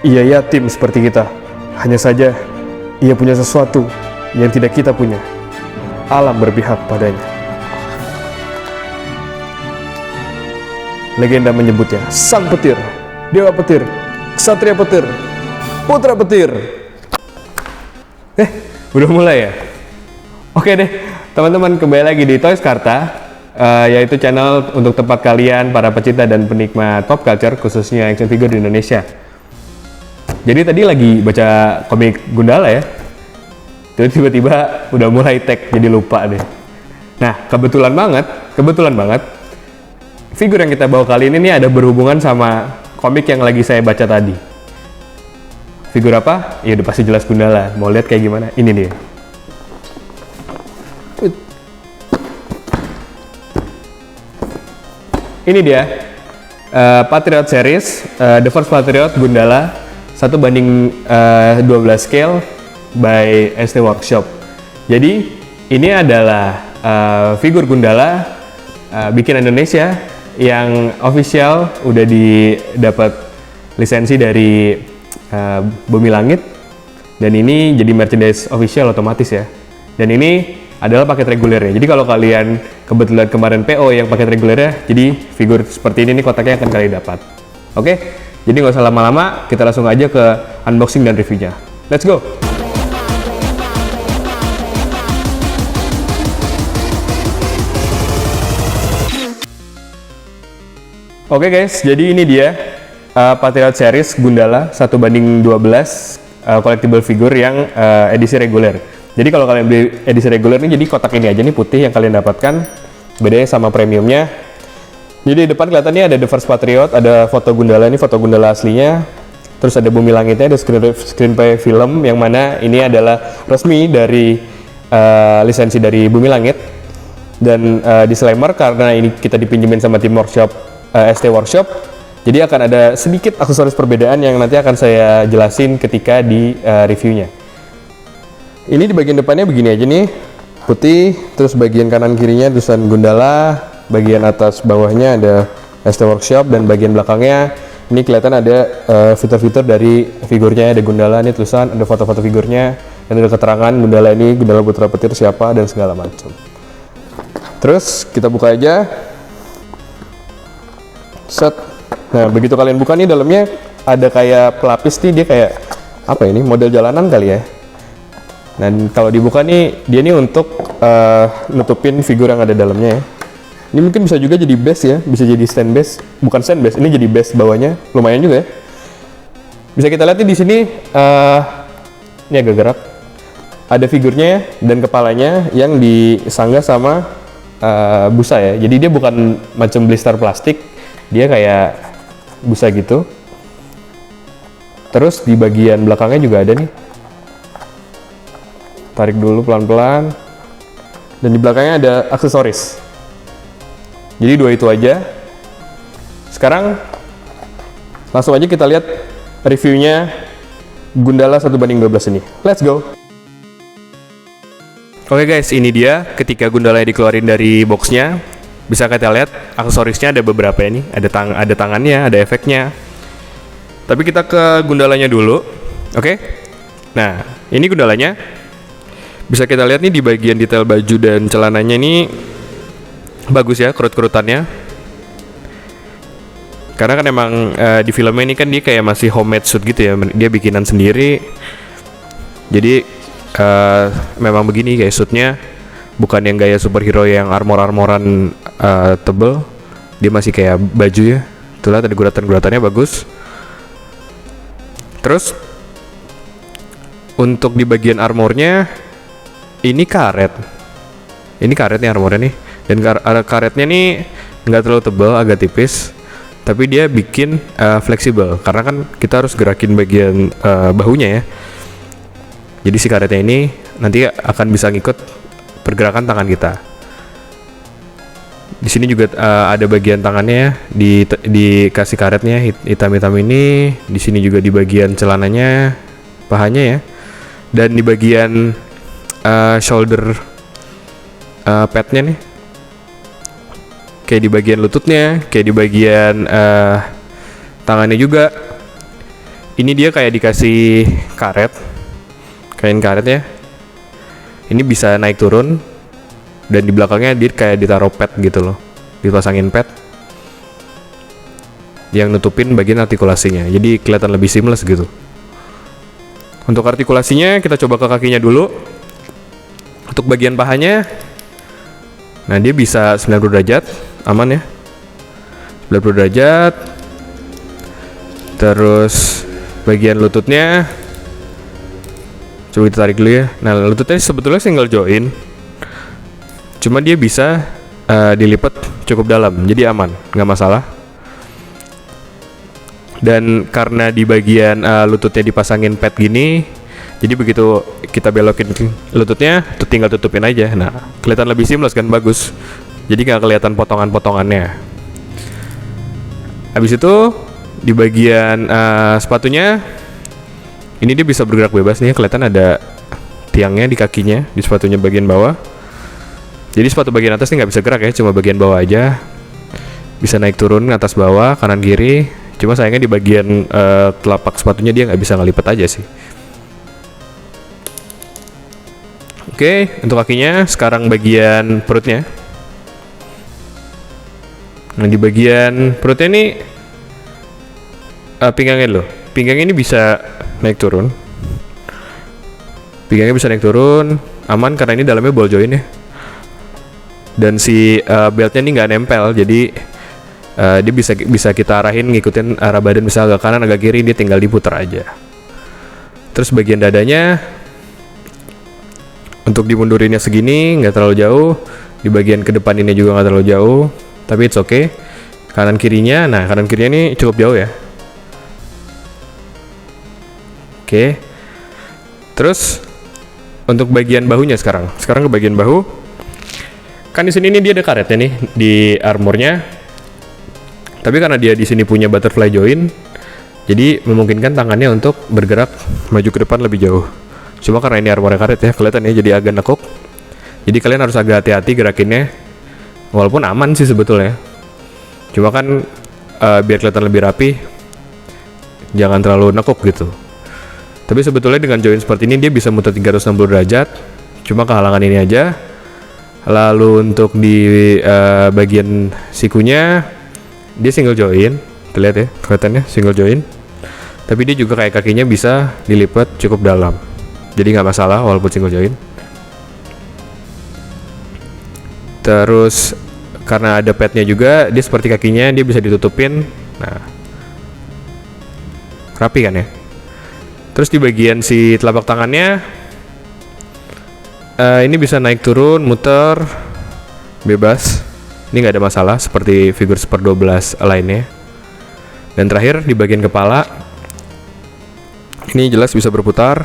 Ia yatim seperti kita. Hanya saja, ia punya sesuatu yang tidak kita punya. Alam berpihak padanya. Legenda menyebutnya sang petir, dewa petir, ksatria petir, putra petir. Udah mulai ya? Oke deh, teman-teman, kembali lagi di Toys Karta, yaitu channel untuk tempat kalian para pecinta dan penikmat pop culture, khususnya action figure di Indonesia. Jadi tadi lagi baca komik Gundala ya, terus tiba-tiba udah mulai tag, jadi lupa deh. Nah, kebetulan banget, figur yang kita bawa kali ini nih ada berhubungan sama komik yang lagi saya baca tadi. Figur apa? Ya udah pasti jelas Gundala. Mau lihat kayak gimana? Ini dia. Ini dia, Patriot Series, The First Patriot Gundala 1:12 scale by ST Workshop. Jadi ini adalah figur Gundala bikin Indonesia yang official, udah didapat lisensi dari Bumi Langit, dan ini jadi merchandise official otomatis ya. Dan ini adalah paket regulernya. Jadi kalau kalian kebetulan kemarin PO yang paket regulernya, jadi figur seperti ini nih kotaknya akan kalian dapat. Oke, jadi nggak usah lama-lama, kita langsung aja ke unboxing dan reviewnya. Let's go! Oke guys, jadi ini dia Patriot Series Gundala 1:12 collectible figure yang edisi reguler. Jadi kalau kalian beli edisi reguler ini, jadi kotak ini aja nih putih yang kalian dapatkan, bedanya sama premiumnya. Jadi di depan kelihatannya ada The First Patriot, ada foto Gundala, ini foto Gundala aslinya. Terus ada Bumi Langitnya, ada screenplay film yang mana ini adalah resmi dari lisensi dari Bumi Langit. Dan disclaimer, karena ini kita dipinjemin sama tim workshop ST Workshop, jadi akan ada sedikit aksesoris perbedaan yang nanti akan saya jelasin ketika di reviewnya. Ini di bagian depannya begini aja nih, putih, terus bagian kanan kirinya tulisan Gundala, bagian atas bawahnya ada ST Workshop, dan bagian belakangnya ini kelihatan ada fitur-fitur dari figurnya, ada Gundala, ini tulisan, ada foto-foto figurnya, dan ada keterangan Gundala ini, Gundala putra petir siapa, dan segala macam. Terus kita buka aja. Set. Nah, begitu kalian buka nih, dalamnya ada kayak pelapis nih, dia kayak apa ini, model jalanan kali ya. Dan kalau dibuka nih, dia nih untuk nutupin figur yang ada dalamnya ya. Ini mungkin bisa juga jadi base ya, bisa jadi stand base, bukan stand base, ini jadi base bawahnya, lumayan juga ya. Bisa kita lihat nih di sini, ini agak gerak. Ada figurnya dan kepalanya yang disanggah sama busa ya. Jadi dia bukan macam blister plastik, dia kayak busa gitu. Terus di bagian belakangnya juga ada nih. Tarik dulu pelan-pelan. Dan di belakangnya ada aksesoris. Jadi dua itu aja. Sekarang langsung aja kita lihat reviewnya Gundala 1:12 ini. Let's go! Oke guys, ini dia ketika Gundala dikeluarin dari boxnya. Bisa kita lihat aksesorisnya ada beberapa ini. Ada tangannya, ada efeknya. Tapi kita ke Gundalanya dulu. Oke? Nah, ini Gundalanya. Bisa kita lihat nih di bagian detail baju dan celananya ini bagus ya, kerut-kerutannya. Karena kan emang di filmnya ini kan dia kayak masih homemade suit gitu ya, dia bikinan sendiri. Jadi memang begini kayak suitnya, bukan yang gaya superhero yang armor-armoran tebel. Dia masih kayak baju ya. Tuh lihat ada guratan-guratannya bagus. Terus untuk di bagian armornya, ini karet. Ini karetnya armornya nih. Dan karetnya nih nggak terlalu tebal, agak tipis. Tapi dia bikin fleksibel. Karena kan kita harus gerakin bagian bahunya ya. Jadi si karetnya ini nanti akan bisa ngikut pergerakan tangan kita. Di sini juga ada bagian tangannya ya, dikasih karetnya hitam-hitam ini. Di sini juga di bagian celananya, pahanya ya. Dan di bagian shoulder padnya nih, kayak di bagian lututnya, kayak di bagian tangannya juga Ini dia kayak dikasih karet, kain karet ya. Ini bisa naik turun, dan di belakangnya dia kayak ditaruh pad gitu loh, dipasangin pad yang nutupin bagian artikulasinya, jadi kelihatan lebih seamless gitu. Untuk artikulasinya kita coba ke kakinya dulu. Untuk bagian pahanya, nah dia bisa 90 derajat, aman ya, 90 derajat. Terus bagian lututnya coba kita tarik dulu ya. Nah lututnya sebetulnya single joint, cuma dia bisa dilipat cukup dalam, jadi aman, nggak masalah. Dan karena di bagian lututnya dipasangin pad gini, jadi begitu kita belokin lututnya, tuh tinggal tutupin aja. Nah kelihatan lebih seamless kan, bagus. Jadi nggak kelihatan potongan-potongannya. Habis itu di bagian sepatunya, ini dia bisa bergerak bebas nih, kelihatan ada tiangnya di kakinya, di sepatunya bagian bawah. Jadi sepatu bagian atas ini nggak bisa gerak ya, cuma bagian bawah aja. Bisa naik turun atas bawah, kanan kiri. Cuma sayangnya di bagian telapak sepatunya dia nggak bisa ngelipet aja sih. Oke, untuk kakinya sekarang bagian perutnya. Nah di bagian perutnya ini pinggangnya loh. Pinggangnya ini bisa naik turun. Pinggangnya bisa naik turun, aman karena ini dalamnya ball joint ya. Dan si beltnya ini nggak nempel, jadi dia bisa kita arahin, ngikutin arah badan, misalnya agak kanan agak kiri, dia tinggal diputar aja. Terus bagian dadanya untuk dimundurinnya segini, nggak terlalu jauh. Di bagian ke depan ini juga nggak terlalu jauh, tapi it's okay. Kanan kirinya, nah kanan kirinya ini cukup jauh ya. Oke. Terus untuk bagian bahunya sekarang ke bagian bahu. Kan di sini nih dia ada karetnya nih di armornya. Tapi karena dia di sini punya butterfly joint, jadi memungkinkan tangannya untuk bergerak maju ke depan lebih jauh. Cuma karena ini armornya karet ya, kelihatan ya, jadi agak nekuk. Jadi kalian harus agak hati-hati gerakinnya. Walaupun aman sih sebetulnya. Cuma kan biar kelihatan lebih rapi, jangan terlalu nekuk gitu. Tapi sebetulnya dengan joint seperti ini dia bisa muter 360 derajat. Cuma kehalangan ini aja. Lalu untuk di bagian sikunya, dia single joint, terlihat ya, kelihatannya single joint. Tapi dia juga kayak kakinya bisa dilipat cukup dalam, jadi nggak masalah walaupun single joint. Terus karena ada padnya juga, dia seperti kakinya, dia bisa ditutupin. Nah, rapi kan ya. Terus di bagian si telapak tangannya, ini bisa naik turun, muter, bebas. Ini nggak ada masalah seperti figur Super 12 lainnya. Dan terakhir di bagian kepala, ini jelas bisa berputar.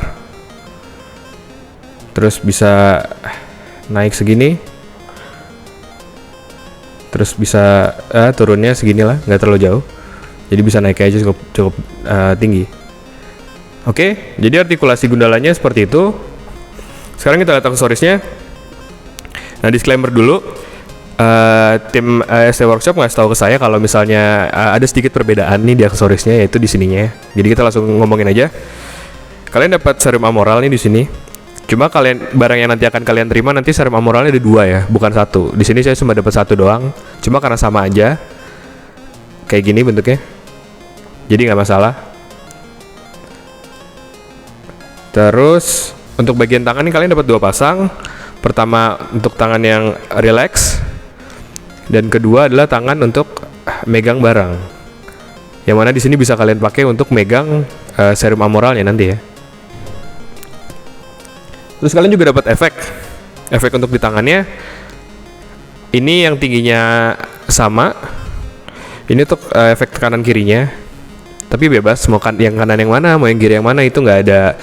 Terus bisa naik segini. Terus bisa turunnya segini lah, nggak terlalu jauh. Jadi bisa naik aja cukup tinggi. Oke, jadi artikulasi Gundalanya seperti itu. Sekarang kita lihat aksesorisnya. Nah, disclaimer dulu. Tim ST Workshop ngasih tahu ke saya kalau misalnya ada sedikit perbedaan nih di aksesorisnya, yaitu di sininya. Jadi kita langsung ngomongin aja. Kalian dapat serum amoral nih di sini. Cuma barang yang nanti akan kalian terima nanti serum amoralnya ada 2 ya, bukan 1. Di sini saya cuma dapat 1 doang. Cuma karena sama aja, kayak gini bentuknya, jadi nggak masalah. Terus untuk bagian tangan nih kalian dapat 2 pasang. Pertama untuk tangan yang relax. Dan kedua adalah tangan untuk megang barang. Yang mana di sini bisa kalian pakai untuk megang serum amoralnya nanti ya. Terus kalian juga dapat efek untuk di tangannya. Ini yang tingginya sama. Ini untuk efek kanan kirinya. Tapi bebas mau yang kanan yang mana, mau yang kiri yang mana, itu nggak ada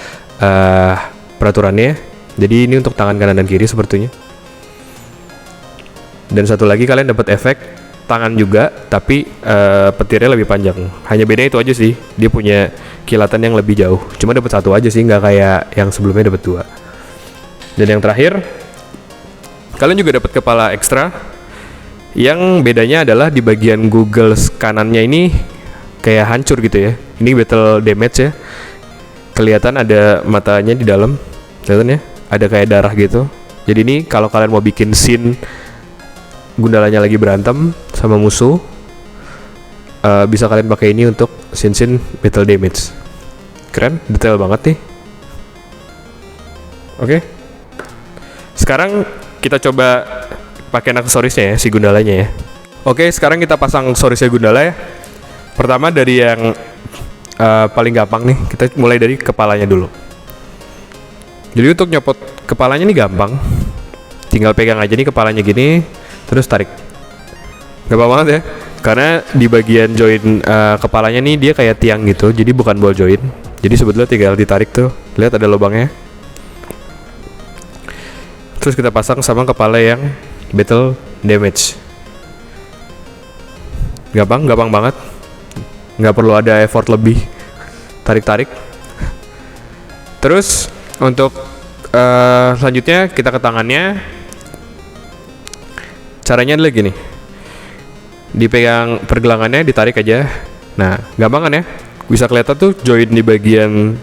peraturannya. Jadi ini untuk tangan kanan dan kiri sepertinya. Dan satu lagi kalian dapat efek tangan juga, tapi petirnya lebih panjang. Hanya bedanya itu aja sih, dia punya kilatan yang lebih jauh. Cuma dapat 1 aja sih, nggak kayak yang sebelumnya dapat 2. Dan yang terakhir, kalian juga dapat kepala ekstra. Yang bedanya adalah di bagian Google kanannya ini kayak hancur gitu ya. Ini battle damage ya. Kelihatan ada matanya di dalam, kelihatan ya, ada kayak darah gitu. Jadi ini kalau kalian mau bikin scene Gundalanya lagi berantem sama musuh, bisa kalian pakai ini untuk scene battle damage. Keren, detail banget nih. Oke. Sekarang kita coba pakai aksesorisnya ya, si Gundalanya ya. Oke, sekarang kita pasang aksesorisnya Gundala ya. Pertama dari yang paling gampang nih, kita mulai dari kepalanya dulu. Jadi untuk nyopot kepalanya nih gampang. Tinggal pegang aja nih kepalanya gini, terus tarik. Gampang banget ya. Karena di bagian join kepalanya nih dia kayak tiang gitu, jadi bukan ball joint. Jadi sebetulnya tinggal ditarik tuh. Lihat ada lubangnya. Terus kita pasang sama kepala yang battle damage. Gampang banget. Nggak perlu ada effort lebih. Tarik-tarik. Terus untuk selanjutnya kita ke tangannya. Caranya adalah gini. Dipegang pergelangannya, ditarik aja. Nah, gampang kan ya? Bisa kelihatan tuh join di bagian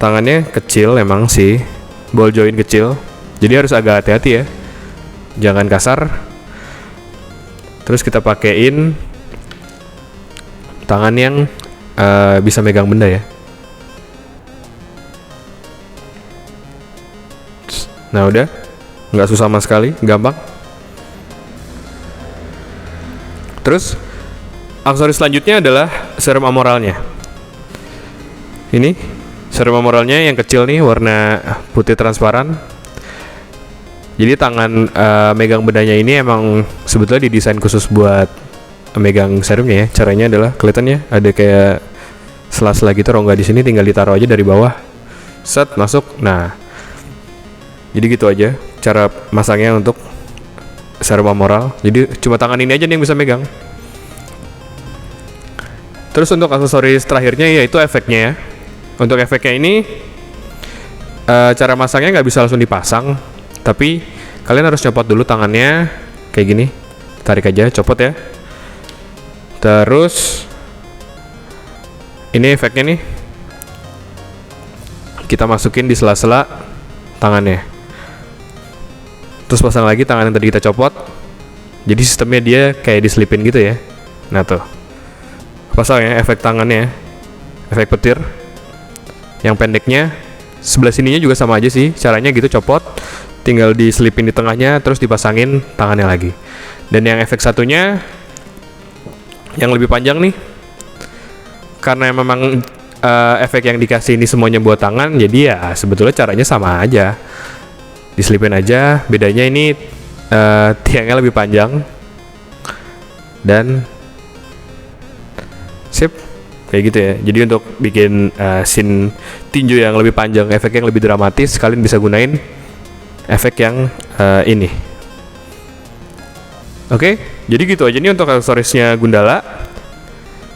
tangannya kecil emang sih. Ball joint kecil. Jadi harus agak hati-hati ya, jangan kasar. Terus kita pakein tangan yang bisa megang benda ya. Nah udah, nggak susah sama sekali, gampang. Terus aksesoris selanjutnya adalah serum amoralnya. Ini serum amoralnya yang kecil nih, warna putih transparan. Jadi tangan megang bendanya ini emang sebetulnya didesain khusus buat megang serumnya ya. Caranya adalah kelihatannya ada kayak sela-sela gitu, rongga di sini, tinggal ditaruh aja dari bawah. Set, masuk. Nah, jadi gitu aja cara masangnya untuk serum amoral. Jadi cuma tangan ini aja nih yang bisa megang. Terus untuk aksesoris terakhirnya yaitu efeknya ya. Untuk efeknya ini cara masangnya nggak bisa langsung dipasang, tapi kalian harus copot dulu tangannya kayak gini. Tarik aja, copot ya. Terus ini efeknya nih, kita masukin di sela-sela tangannya. Terus pasang lagi tangan yang tadi kita copot. Jadi sistemnya dia kayak diselipin gitu ya. Nah tuh, pasang ya efek tangannya, efek petir. Yang pendeknya sebelah sininya juga sama aja sih, caranya gitu, copot, tinggal diselipin di tengahnya, terus dipasangin tangannya lagi. Dan yang efek satunya yang lebih panjang nih, karena memang efek yang dikasih ini semuanya buat tangan, jadi ya sebetulnya caranya sama aja, diselipin aja. Bedanya ini tiangnya lebih panjang dan sip kayak gitu ya. Jadi untuk bikin scene tinju yang lebih panjang, efek yang lebih dramatis, kalian bisa gunain efek yang ini. Oke, jadi gitu aja nih untuk aksesorisnya Gundala.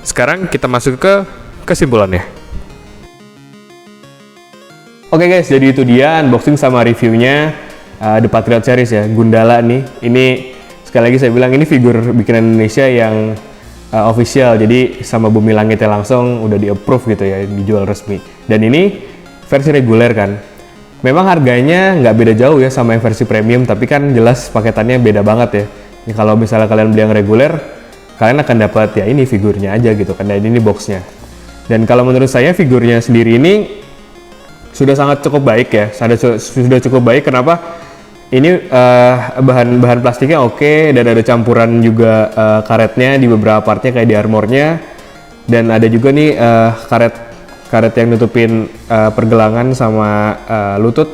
Sekarang kita masuk ke kesimpulannya. Oke guys, jadi itu dia unboxing sama reviewnya The Patriot Series ya, Gundala nih. Ini sekali lagi saya bilang ini figur bikinan Indonesia yang official, jadi sama Bumi Langitnya langsung udah di-approve gitu ya, dijual resmi. Dan ini versi reguler kan. Memang harganya nggak beda jauh ya sama yang versi premium, tapi kan jelas paketannya beda banget ya. Ya, kalau misalnya kalian beli yang reguler, kalian akan dapat ya ini figurnya aja gitu kan, dan ini boxnya. Dan kalau menurut saya figurnya sendiri ini sudah sangat cukup baik ya, sudah cukup baik. Kenapa? Ini bahan plastiknya oke, dan ada campuran juga karetnya di beberapa partnya kayak di armornya, dan ada juga nih karet yang nutupin pergelangan sama lutut.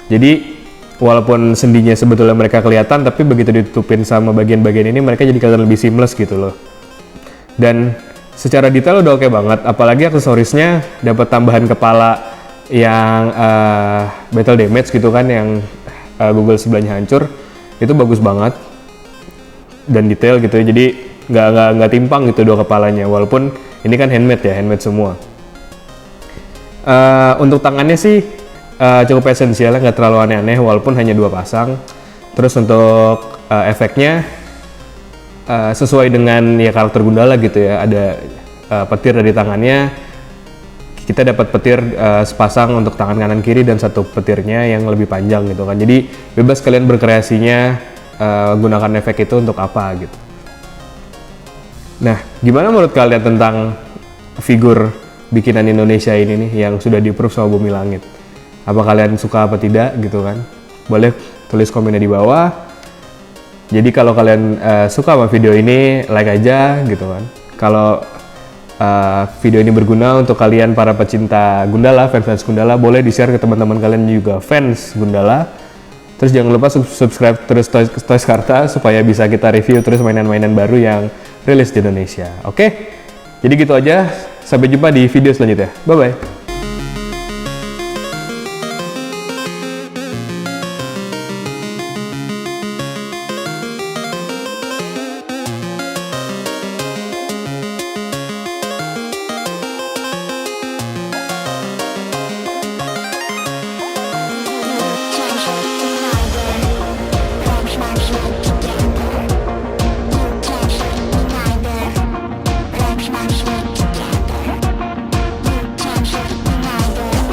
Jadi walaupun sendinya sebetulnya mereka kelihatan, tapi begitu ditutupin sama bagian-bagian ini, mereka jadi kelihatan lebih seamless gitu loh. Dan secara detail udah oke banget, apalagi aksesorisnya dapat tambahan kepala yang battle damage gitu kan, yang Google sebelahnya hancur, itu bagus banget dan detail gitu ya. Jadi nggak timpang gitu dua kepalanya, walaupun ini kan handmade ya, handmade semua. Untuk tangannya sih cukup esensial, nggak terlalu aneh-aneh walaupun hanya 2 pasang. Terus untuk efeknya sesuai dengan ya karakter Gundala gitu ya, ada petir dari tangannya, kita dapat petir sepasang untuk tangan kanan kiri dan satu petirnya yang lebih panjang gitu kan. Jadi bebas kalian berkreasinya gunakan efek itu untuk apa gitu. Nah, gimana menurut kalian tentang figur bikinan Indonesia ini nih yang sudah di-approve sama Bumi Langit? Apa kalian suka apa tidak gitu kan? Boleh tulis komennya di bawah. Jadi kalau kalian suka sama video ini, like aja gitu kan. Kalau video ini berguna untuk kalian para pecinta Gundala, fans Gundala, boleh di-share ke teman-teman kalian juga fans Gundala. Terus jangan lupa subscribe terus Toys Karta supaya bisa kita review terus mainan-mainan baru yang rilis di Indonesia. Oke? Jadi gitu aja. Sampai jumpa di video selanjutnya. Bye-bye.